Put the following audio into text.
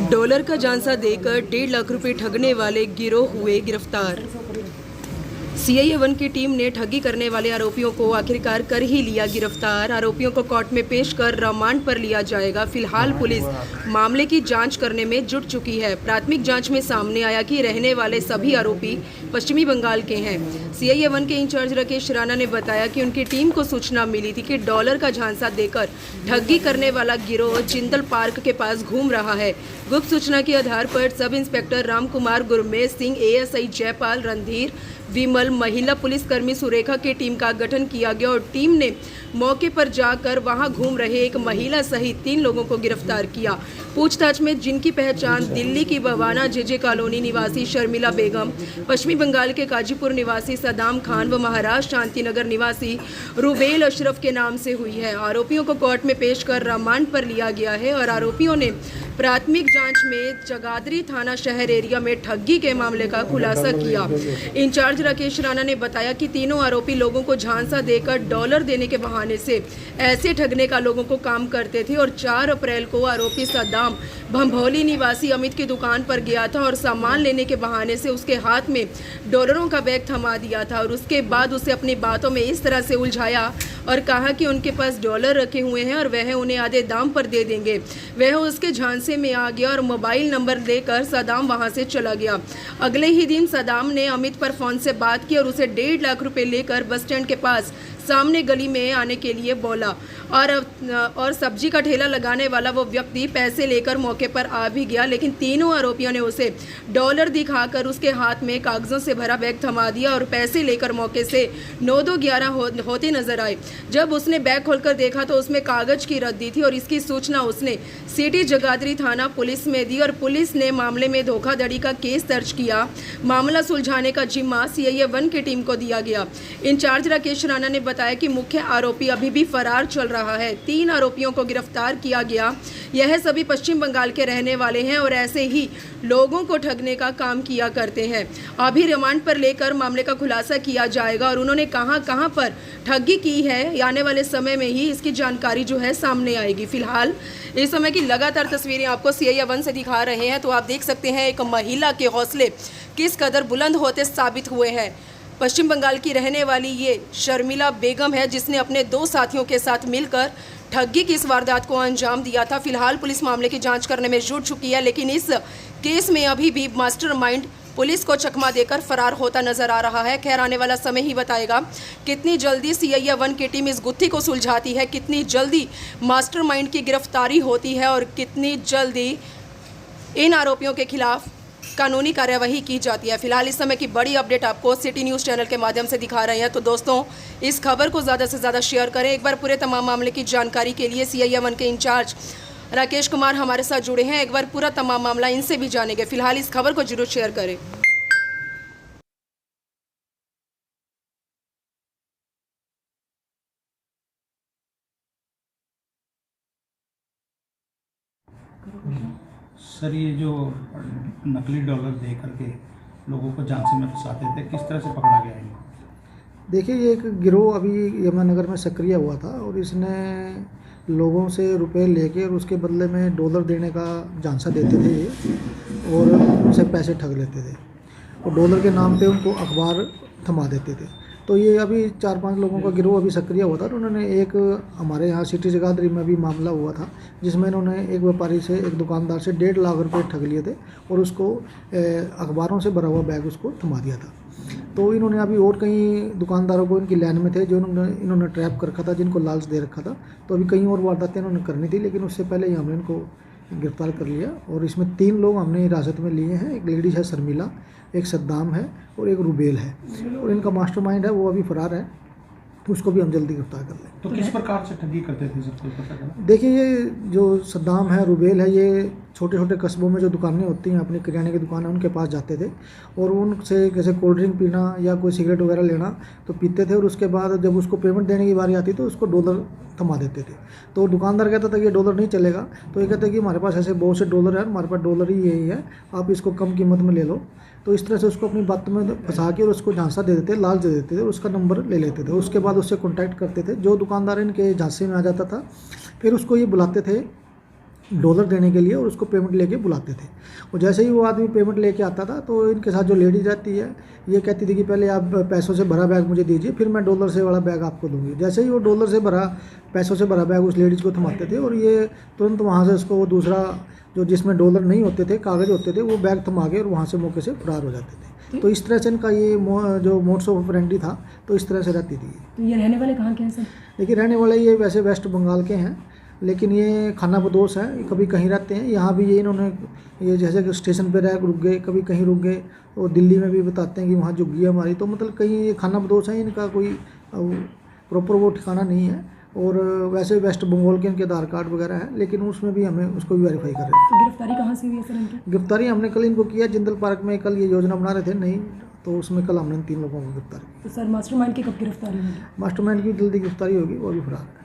Dollar का झांसा देकर 1.5 लाख रुपए ठगने वाले गिरोह हुए गिरफ्तार। सीआईए 1 की टीम ने ठगी करने वाले आरोपियों को आखिरकार कर ही लिया गिरफ्तार। आरोपियों को कोर्ट में पेश कर रिमांड पर लिया जाएगा। फिलहाल पुलिस मामले की जांच करने में जुट चुकी है। प्राथमिक जांच में सामने आया कि रहने वाले सभी आरोपी पश्चिमी बंगाल के हैं। सीआईए 1 के इंचार्ज राकेश राणा ने बताया कि उनकी टीम को सूचना मिली थी कि डॉलर का झांसा देकर ठगी करने वाला गिरोह जिंदल पार्क के पास घूम रहा है। गुप्त सूचना के आधार पर sub inspector Ramkumar, Gurmesh Singh, ASI Jaipal, Randhir, Vimal, महिला पुलिसकर्मी सुरेखा की टीम का गठन किया गया और टीम ने मौके पर जाकर वहां घूम रहे एक महिला सहित 3 लोगों को गिरफ्तार किया। पूछताछ में जिनकी पहचान दिल्ली की बवाना जेजे कॉलोनी निवासी शर्मिला बेगम, पश्चिमी बंगाल के काजीपुर निवासी सदाम खान व महाराष्ट्र शांतिनगर निवासी रुबेल अशरफ के नाम से हुई है। आरोपियों को कोर्ट में पेश कर रिमांड पर लिया गया है और आरोपियों ने प्राथमिक जांच में जगाधरी थाना शहर एरिया में ठगी के मामले का खुलासा किया। इंचार्ज राकेश राणा ने बताया कि तीनों आरोपी लोगों को झांसा देकर डॉलर देने के बहाने से ऐसे ठगने का लोगों को काम करते थे और 4 अप्रैल को आरोपी सद्दाम भंभौली निवासी अमित की दुकान पर गया था और सामान लेने के बहाने से उसके हाथ में डॉलरों का बैग थमा दिया था और उसके बाद उसे अपनी बातों में इस तरह से उलझाया और कहा कि उनके पास डॉलर रखे हुए हैं और वह उन्हें आधे दाम पर दे देंगे। वह उसके झांसे में आ गया और मोबाइल नंबर देकर सदाम वहां से चला गया। अगले ही दिन सदाम ने अमित पर फोन से बात की और उसे 1.5 लाख रुपए लेकर बस स्टैंड के पास सामने गली में आने के लिए बोला और सब्जी का ठेला लगाने वाला वो व्यक्ति पैसे लेकर मौके पर आ भी गया, लेकिन तीनों आरोपियों ने उसे डॉलर दिखाकर उसके हाथ में कागजों से भरा बैग थमा दिया और पैसे लेकर मौके से 9-2-11 होते नजर आए। जब उसने बैग खोलकर देखा तो उसमें कागज की रद्दी थी और इसकी सूचना उसने सिटी जगाधरी थाना पुलिस में दी और पुलिस ने मामले में धोखाधड़ी का केस दर्ज किया। मामला सुलझाने का जिम्मा सीआईए 1 की टीम को दिया गया। इंचार्ज राकेश राणा ने बताया कि मुख्य आरोपी अभी भी फरार चल रहा है। 3 आरोपियों को गिरफ्तार किया गया। यह सभी पश्चिम बंगाल के रहने वाले हैं और ऐसे ही लोगों को ठगने का काम किया करते हैं। अभी रिमांड पर लेकर मामले का खुलासा किया जाएगा और उन्होंने कहां पर ठगी की है, आने वाले समय में ही इसकी जानकारी जो है सामने आएगी। फिलहाल इस समय की लगातार तस्वीरें आपको सीआईए 1 से दिखा रहे हैं, तो आप देख सकते हैं एक महिला के हौसले किस कदर बुलंद होते साबित हुए हैं। पश्चिम बंगाल की रहने वाली ये शर्मिला बेगम है जिसने अपने 2 साथियों के साथ मिलकर ठगी की इस वारदात को अंजाम दिया था। फिलहाल पुलिस मामले की जांच करने में जुट चुकी है, लेकिन इस केस में अभी भी मास्टरमाइंड पुलिस को चकमा देकर फरार होता नजर आ रहा है। खैर, आने वाला समय ही बताएगा कितनी जल्दी सीआईए 1 की टीम इस गुत्थी को सुलझाती है, कितनी जल्दी मास्टरमाइंड की गिरफ्तारी होती है और कितनी जल्दी इन आरोपियों के खिलाफ कानूनी कार्यवाही की जाती है। फिलहाल इस समय की बड़ी अपडेट आपको सिटी न्यूज़ चैनल के माध्यम से दिखा रहे हैं, तो दोस्तों इस खबर को ज़्यादा से ज़्यादा शेयर करें। एक बार पूरे तमाम मामले की जानकारी के लिए सीआईए 1 के इंचार्ज राकेश कुमार हमारे साथ जुड़े हैं। एक बार पूरा तमाम मामला इनसे भी जानेंगे। फिलहाल इस खबर को जरूर शेयर करें। सर, ये जो नकली डॉलर दे करके लोगों को झांसे में फंसाते थे, किस तरह से पकड़ा गया है? देखिए, ये एक गिरोह अभी यमुनानगर में सक्रिय हुआ था और इसने लोगों से रुपए लेके और उसके बदले में डॉलर देने का झांसा देते थे ये और उनसे पैसे ठग लेते थे और डॉलर के नाम पे उनको अखबार थमा देते थे। तो ये अभी 4-5 लोगों का गिरोह अभी सक्रिय हुआ था। तो उन्होंने एक हमारे यहाँ सिटी जगाधरी में भी मामला हुआ था जिसमें इन्होंने एक व्यापारी से, एक दुकानदार से 1.5 लाख रुपए ठग लिए थे और उसको अखबारों से भरा हुआ बैग उसको थमा दिया था। तो इन्होंने अभी और कई दुकानदारों को इनकी लाइन में थे जो इन्होंने ट्रैप कर रखा था, जिनको लालच दे रखा था। तो अभी कई और वारदातें इन्होंने करनी थी, लेकिन उससे पहले ही हमने इनको गिरफ्तार कर लिया और इसमें 3 लोग हमने हिरासत में लिए हैं। एक लेडीज़ है शर्मिला, एक सद्दाम है और एक रुबेल है और इनका मास्टरमाइंड है वो अभी फरार है, तो उसको भी हम जल्दी गिरफ्तार कर लें। तो किस प्रकार से ठगी करते थे, सबको पता चला? देखिए, ये जो सद्दाम है, रुबेल है, ये छोटे छोटे कस्बों में जो दुकानें होती हैं, अपनी किराने की दुकान है, उनके पास जाते थे और उनसे जैसे कोल्ड ड्रिंक पीना या कोई सिगरेट वगैरह लेना तो पीते थे और उसके बाद जब उसको पेमेंट देने की बारी आती तो उसको डॉलर थमा देते थे। तो दुकानदार कहता था कि ये डॉलर नहीं चलेगा, तो ये कहते कि हमारे पास ऐसे बहुत से डॉलर है, हमारे पास डॉलर ही यही है, आप इसको कम कीमत में ले लो। तो इस तरह से उसको अपनी बात में फंसा के और उसको झांसा दे देते, लालच दे देते थे और उसका नंबर ले लेते थे। उसके बाद उससे कॉन्टैक्ट करते थे। जो दुकानदार इनके झांसे में आ जाता था फिर उसको ये बुलाते थे डॉलर देने के लिए और उसको पेमेंट लेके बुलाते थे। और जैसे ही वो आदमी पेमेंट लेके आता था तो इनके साथ जो लेडीज रहती है ये कहती थी कि पहले आप पैसों से भरा बैग मुझे दीजिए, फिर मैं डॉलर से वाला बैग आपको दूंगी। जैसे ही वो डॉलर से भरा पैसों से भरा बैग उस लेडीज़ को थमाते थे और ये तुरंत वहाँ से उसको वो दूसरा जो जिसमें डॉलर नहीं होते थे, कागज़ होते थे, वो बैग थमा के और वहाँ से मौके से फरार हो जाते थे। तो इस तरह से इनका ये जो मोड्स ऑफ ऑपरेंडी था, तो इस तरह से रहती थी। तो ये रहने वाले कहाँ के हैं सर? देखिए रहने वाले ये वैसे वेस्ट बंगाल के हैं, लेकिन ये खाना बदोश है, कभी कहीं रहते हैं। यहाँ भी ये इन्होंने ये जैसे कि स्टेशन पे रह रुक गए, कभी कहीं रुक गए, और दिल्ली में भी बताते हैं कि वहाँ झुग्गी है हमारी। तो मतलब कहीं ये खाना बदोश है, इनका कोई प्रॉपर वो ठिकाना नहीं है। और वैसे वेस्ट बंगाल के इनके आधार कार्ड वगैरह है, लेकिन उसमें भी हमें उसको भी वेरीफाई कर रहे हैं। तो गिरफ्तारी कहाँ से हुई है सर इनकी? गिरफ्तारी हमने कल इनको किया जिंदल पार्क में। कल ये योजना बना रहे थे नहीं, तो उसमें कल हमने 3 लोगों को गिरफ्तार किया। तो सर मास्टरमाइंड की कब गिरफ्तारी होगी? मास्टरमाइंड की जल्दी गिरफ्तारी होगी, वो भी फरार है।